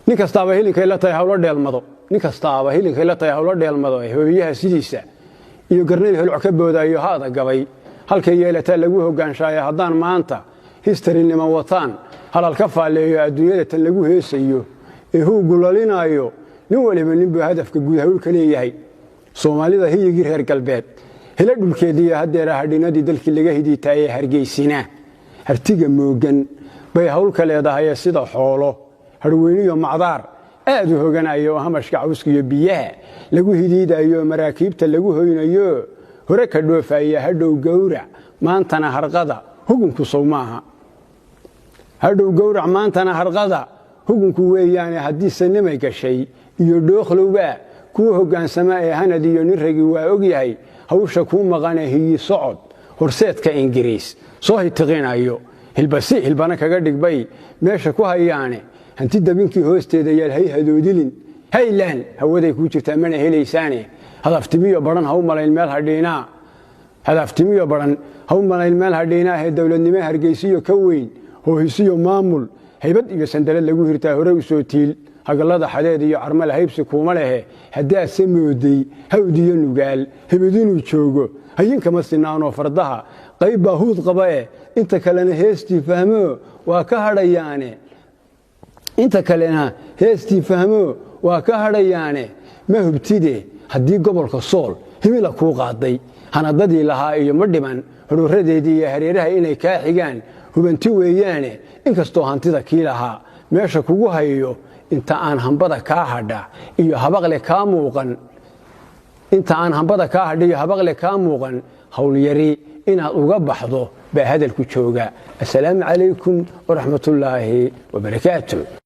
ninkastaaba hilinkay la tahay hawlo dheelmado ninkastaaba hilinkay la tahay hawlo dheelmado hooyaha sidiisa iyo garnay helo ka boodayo haada gabay halka yeelata lagu hogaanshaay hadaan maanta history niman wataan halal ka faaleeyo adduunyada tan lagu heesayo ee uu gulalinayo nin waliba ninba hadafka guud hawl ka leeyahay Soomaalida hiyigi reer galbeed hela dhulkeedii hadeera hadhinadii dalkii laga hiditay Hargeysina hartiga moogan bay hawl ka leedahay sida xoolo harweyniyo macdaar aad u hoganayo hamashka cawska iyo biyaha lagu hidiidayo maraakiibta lagu hoynayo hore ka dhoofaya hadhow gowrac maantana harqada hugunku Soomaha hadhow gowrac maantana harqada hugunku weeyaan hadii sanamay gashay iyo dooqlowba ku hogaansama ee hanadiyo nin ragi waa og yahay hawsha ku maqanahay socod horseedka Ingiriis soo hitiqinayo hilbana kaga dhigbay meesha ku hayaane hanti dabinkii hoosteeda yaalhay hadoodilin haylan hawaday ku jirtaa mana helaysaane hadaftimiyo baran haw malayn meel hadheena hadaftimiyo baran haw malayn meel hadheena ee dawladnimo Hargeysiyo ka weyn hoohisiyo maamul haybad iyo sandalad lagu hirtaa hore u soo tiil hagalada xadeed iyo armal haybsi kuma lehe hadaa samooday hawdiyo nugaal hebadinu joogo hayinka ma sinaano fardaha qayb baahud qaba inta kalena heestii fahmo waa ka hadhayaane inta kalena heestii fahmo waa ka hadhayaane ma hubtide hadii gobolka Sool himila ku qaaday hanadadii lahaa iyo ma dhiman horuradeedii iyo hareeraha inay ka xigaan hubanti weeyaane inkastoo hantida kii lahaa meesha kugu hayo inta aan hambada ka hadha iyo habaqle ka muuqan inta aan hambada ka hadhiyo habaqle ka muuqan hawl yari inaad uga baxdo baa hadalku jooga assalaamu calaykum wa rahmatullaahi wa barakaatuh